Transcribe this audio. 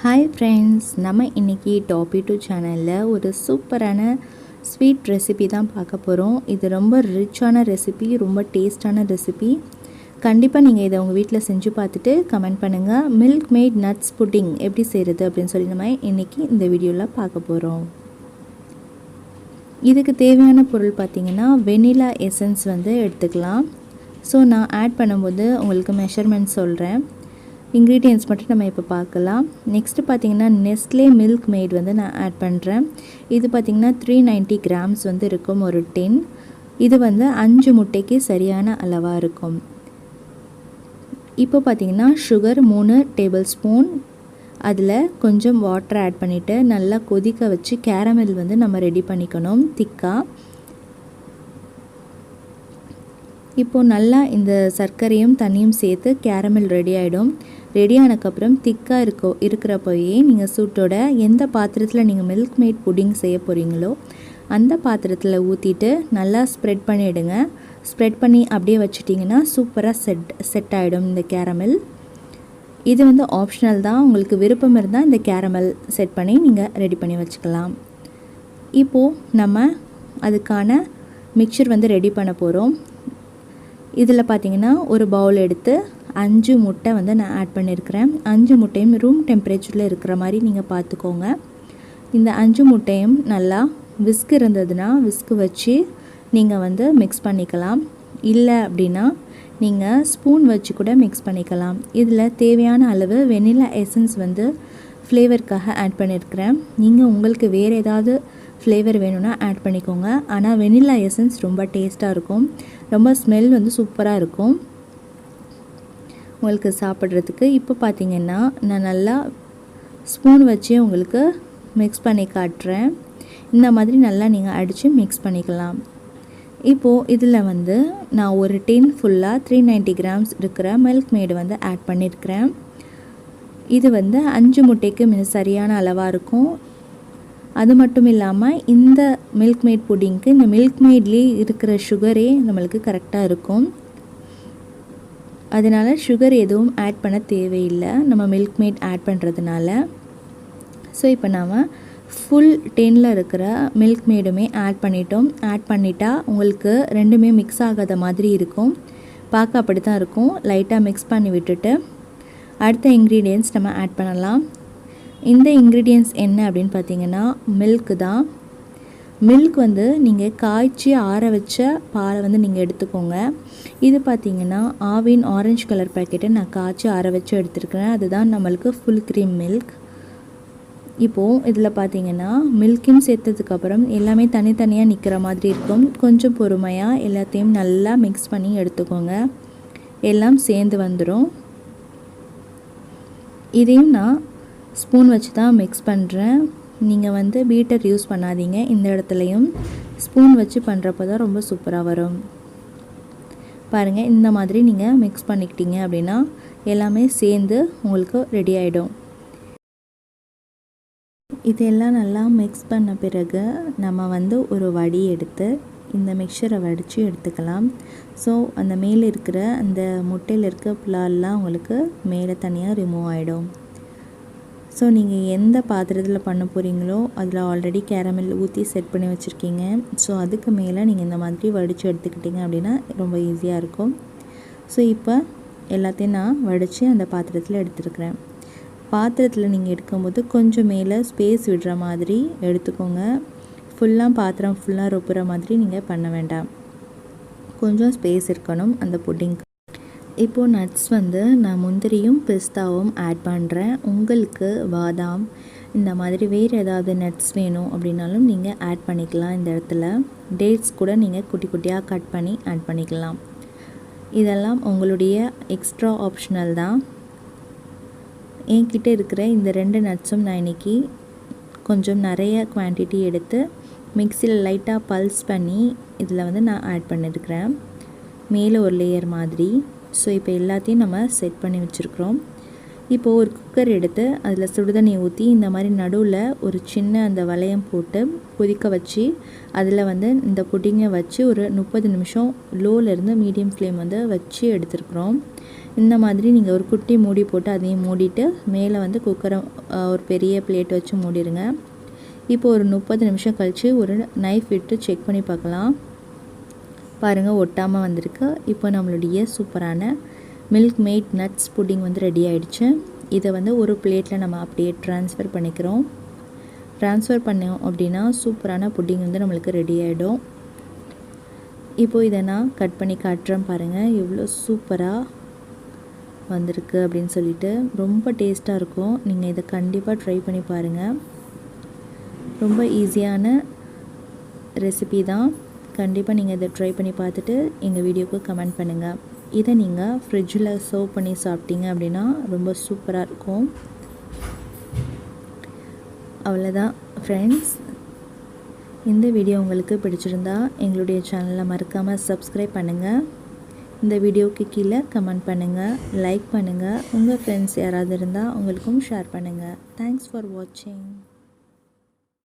Hi friends, நம்ம இன்றைக்கி Toppytoo சேனலில் ஒரு சூப்பரான ஸ்வீட் ரெசிபி தான் பார்க்க போகிறோம். இது ரொம்ப ரிச்சான ரெசிபி, ரொம்ப டேஸ்டான ரெசிபி. கண்டிப்பாக நீங்கள் இதை உங்கள் வீட்டில் செஞ்சு பார்த்துட்டு கமெண்ட் பண்ணுங்கள். மில்க்மெய்ட் நட்ஸ் புட்டிங் எப்படி செய்கிறது அப்படின்னு சொல்லி நம்ம இன்றைக்கி இந்த வீடியோவில் பார்க்க போகிறோம். இதுக்கு தேவையான பொருள் பார்த்திங்கன்னா வெனிலா எசன்ஸ் எடுத்துக்கலாம். ஸோ நான் ஆட் பண்ணும்போது உங்களுக்கு மெஷர்மெண்ட் சொல்கிறேன். இன்க்ரீடியன்ட்ஸ் மட்டும் நம்ம இப்போ பார்க்கலாம். நெக்ஸ்ட்டு பார்த்திங்கன்னா நெஸ்லே மில்க் மெய்ட் நான் ஆட் பண்ணுறேன். இது பார்த்திங்கன்னா 390 கிராம்ஸ் இருக்கும் ஒரு டின். இது 5 முட்டைக்கு சரியான அளவாக இருக்கும். இப்போ பார்த்திங்கன்னா சுகர் 3 டேபிள் ஸ்பூன், அதில் கொஞ்சம் வாட்டர் ஆட் பண்ணிவிட்டு நல்லா கொதிக்க வச்சு கேரமல் நம்ம ரெடி பண்ணிக்கணும் திக்காக. இப்போது நல்லா இந்த சர்க்கரையும் தண்ணியும் சேர்த்து கேரமல் ரெடி ஆகிடும். ரெடி ஆனதுக்கப்புறம் திக்காக இருக்கிறப்போயே நீங்கள் சூட்டோட எந்த பாத்திரத்தில் நீங்கள் மில்க் மேட் புட்டிங் செய்ய போகிறீங்களோ அந்த பாத்திரத்தில் ஊற்றிட்டு நல்லா ஸ்ப்ரெட் பண்ணிவிடுங்க. ஸ்ப்ரெட் பண்ணி அப்படியே வச்சிட்டிங்கன்னா சூப்பராக செட் ஆகிடும் இந்த கேரமல். இது ஆப்ஷனல் தான், உங்களுக்கு விருப்பம் இருந்தால் இந்த கேரமல் செட் பண்ணி நீங்கள் ரெடி பண்ணி வச்சுக்கலாம். இப்போது நம்ம அதுக்கான மிக்சர் ரெடி பண்ண போகிறோம். இதில் பார்த்திங்கன்னா ஒரு பவுல் எடுத்து 5 முட்டை நான் ஆட் பண்ணியிருக்கிறேன். 5 முட்டையும் ரூம் டெம்பரேச்சரில் இருக்கிற மாதிரி நீங்கள் பார்த்துக்கோங்க. இந்த 5 முட்டையும் நல்லா விஸ்க் இருந்ததுன்னா விஸ்கு வச்சு நீங்கள் மிக்ஸ் பண்ணிக்கலாம். இல்லை அப்படின்னா நீங்கள் ஸ்பூன் வச்சு கூட மிக்ஸ் பண்ணிக்கலாம். இதில் தேவையான அளவு வெனிலா எசன்ஸ் ஃப்ளேவருக்காக ஆட் பண்ணியிருக்கிறேன். நீங்கள் உங்களுக்கு வேறு ஏதாவது ஃப்ளேவர் வேணும்னா ஆட் பண்ணிக்கோங்க. ஆனால் வெனிலா எசன்ஸ் ரொம்ப டேஸ்ட்டாக இருக்கும், ரொம்ப ஸ்மெல் சூப்பராக இருக்கும் உங்களுக்கு சாப்பிட்றதுக்கு. இப்போ பார்த்திங்கன்னா நான் நல்லா ஸ்பூன் வச்சு உங்களுக்கு மிக்ஸ் பண்ணி காட்டுறேன். இந்த மாதிரி நல்லா நீங்கள் அடித்து மிக்ஸ் பண்ணிக்கலாம். இப்போது இதில் நான் ஒரு டின் ஃபுல்லாக 390 கிராம்ஸ் இருக்கிற மில்க் மேடு ஆட் பண்ணியிருக்கிறேன். இது 5 முட்டைக்கு சரியான அளவாக இருக்கும். அது மட்டும் இல்லாமல் இந்த மில்க் மேட் புட்டிங்க்கு இந்த மில்க் மேட்லேயே இருக்கிற சுகரே நம்மளுக்கு கரெக்டாக இருக்கும். அதனால் சுகர் எதுவும் ஆட் பண்ண தேவையில்லை நம்ம மில்க் மேட் ஆட் பண்ணுறதுனால. ஸோ இப்போ நாம் ஃபுல் டென்னில் இருக்கிற மில்க் மேடுமே ஆட் பண்ணிட்டோம். ஆட் பண்ணிட்டா உங்களுக்கு ரெண்டுமே மிக்ஸ் ஆகாத மாதிரி இருக்கும், பார்க்க அப்படி தான் இருக்கும். லைட்டாக மிக்ஸ் பண்ணி விட்டுட்டு அடுத்த இன்க்ரீடியன்ட்ஸ் நம்ம ஆட் பண்ணலாம். இந்த இன்க்ரீடியன்ட்ஸ் என்ன அப்படின்னு பார்த்தீங்கன்னா மில்க்கு தான். மில்க் நீங்கள் காய்ச்சி ஆற வச்ச பாலை நீங்கள் எடுத்துக்கோங்க. இது பார்த்திங்கன்னா ஆவின் ஆரஞ்சு கலர் பேக்கெட்டை நான் காய்ச்சி ஆற வச்சு எடுத்துருக்கிறேன். அதுதான் நம்மளுக்கு ஃபுல் க்ரீம் மில்க். இப்போது இதில் பார்த்திங்கன்னா மில்க்கையும் சேர்த்ததுக்கப்புறம் எல்லாமே தனித்தனியாக நிற்கிற மாதிரி இருக்கும். கொஞ்சம் பொறுமையாக எல்லாத்தையும் நல்லா மிக்ஸ் பண்ணி எடுத்துக்கோங்க. எல்லாம் சேர்ந்து வந்துடும். இதையும் நான் ஸ்பூன் வச்சு தான் மிக்ஸ் பண்ணுறேன். நீங்கள் பீட்டர் யூஸ் பண்ணாதீங்க. இந்த இடத்துலையும் ஸ்பூன் வச்சு பண்ணுறப்ப தான் ரொம்ப சூப்பராக வரும். பாருங்கள், இந்த மாதிரி நீங்கள் மிக்ஸ் பண்ணிக்கிட்டீங்க அப்படின்னா எல்லாமே சேர்ந்து உங்களுக்கு ரெடி ஆகிடும். இதெல்லாம் நல்லா மிக்ஸ் பண்ண பிறகு நம்ம ஒரு வடி எடுத்து இந்த மிக்சரை வடித்து எடுத்துக்கலாம். ஸோ அந்த மேலே இருக்கிற அந்த முட்டையில் இருக்க புலால்லாம் உங்களுக்கு மேலே தனியாக ரிமூவ் ஆகிடும். ஸோ நீங்கள் எந்த பாத்திரத்தில் பண்ண போகிறீங்களோ அதில் ஆல்ரெடி கேரமல் ஊற்றி செட் பண்ணி வச்சுருக்கீங்க. ஸோ அதுக்கு மேலே நீங்கள் இந்த மாதிரி வடித்து எடுத்துக்கிட்டிங்க அப்படின்னா ரொம்ப ஈஸியாக இருக்கும். ஸோ இப்போ எல்லாத்தையும் நான் வடித்து அந்த பாத்திரத்தில் எடுத்துருக்கிறேன். பாத்திரத்தில் நீங்கள் எடுக்கும்போது கொஞ்சம் மேலே ஸ்பேஸ் விடுற மாதிரி எடுத்துக்கோங்க. ஃபுல்லாக பாத்திரம் ஃபுல்லாக ரொப்புற மாதிரி நீங்கள் பண்ண வேண்டாம், கொஞ்சம் ஸ்பேஸ் இருக்கணும் அந்த புட்டிங்க்கு. இப்போது நட்ஸ் நான் முந்திரியும் பிஸ்தாவும் ஆட் பண்ணுறேன். உங்களுக்கு பாதாம் இந்த மாதிரி வேறு ஏதாவது நட்ஸ் வேணும் அப்படின்னாலும் நீங்கள் ஆட் பண்ணிக்கலாம். இந்த இடத்துல டேட்ஸ் கூட நீங்கள் குட்டி குட்டியாக கட் பண்ணி ஆட் பண்ணிக்கலாம். இதெல்லாம் உங்களுடைய எக்ஸ்ட்ரா ஆப்ஷனல் தான். என்கிட்ட இருக்கிற இந்த 2 நட்ஸும் நான் இன்றைக்கி கொஞ்சம் நிறைய குவான்டிட்டி எடுத்து மிக்சியில் லைட்டாக பல்ஸ் பண்ணி இதில் நான் ஆட் பண்ணியிருக்கிறேன், மேலே ஒரு லேயர் மாதிரி. ஸோ இப்போ எல்லாத்தையும் நம்ம செட் பண்ணி வச்சுருக்குறோம். இப்போது ஒரு குக்கர் எடுத்து அதில் சுடுதண்ணி ஊற்றி இந்த மாதிரி நடுவில் ஒரு சின்ன அந்த வளையம் போட்டு கொதிக்க வச்சு அதில் இந்த புட்டிங்கை வச்சு ஒரு 30 நிமிஷம் லோலேருந்து மீடியம் ஃப்ளேம் வச்சு எடுத்துருக்குறோம். இந்த மாதிரி நீங்கள் ஒரு குட்டி மூடி போட்டு அதையும் மூடிட்டு மேலே வந்து குக்கரை ஒரு பெரிய பிளேட் வச்சு மூடிடுங்க. இப்போ ஒரு 30 நிமிஷம் கழித்து ஒரு நைஃப் விட்டு செக் பண்ணி பார்க்கலாம். பாருங்கள், ஒட்டாமல் வந்திருக்கு. இப்போ நம்மளுடைய சூப்பரான மில்க் மேட் நட்ஸ் புட்டிங் வந்து ரெடி ஆகிடுச்சு. இதை வந்து ஒரு பிளேட்டில் நம்ம அப்படியே ட்ரான்ஸ்ஃபர் பண்ணிக்கிறோம். ட்ரான்ஸ்ஃபர் பண்ணோம் அப்படின்னா சூப்பரான புட்டிங் வந்து நம்மளுக்கு ரெடி ஆகிடும். இப்போது இதை நான் கட் பண்ணி காட்டுறேன். பாருங்கள் எவ்வளோ சூப்பராக வந்திருக்கு அப்படின்னு சொல்லிட்டு. ரொம்ப டேஸ்ட்டாக இருக்கும். நீங்கள் இதை கண்டிப்பாக ட்ரை பண்ணி பாருங்கள். ரொம்ப ஈஸியான ரெசிபி தான். கண்டிப்பாக நீங்கள் இதை ட்ரை பண்ணி பார்த்துட்டு எங்கள் வீடியோவுக்கு கமெண்ட் பண்ணுங்கள். இதை நீங்கள் ஃப்ரிட்ஜில் சர்வ் பண்ணி சாப்பிட்டீங்க அப்படின்னா ரொம்ப சூப்பராக இருக்கும். அவ்வளோதான் ஃப்ரெண்ட்ஸ். இந்த வீடியோ உங்களுக்கு பிடிச்சிருந்தா எங்களுடைய சேனலை மறக்காமல் சப்ஸ்கிரைப் பண்ணுங்கள். இந்த வீடியோவுக்கு கீழே கமெண்ட் பண்ணுங்கள், லைக் பண்ணுங்கள். உங்கள் ஃப்ரெண்ட்ஸ் யாராவது இருந்தால் உங்களுக்கும் ஷேர் பண்ணுங்கள். தேங்க்ஸ் ஃபார் வாட்சிங்.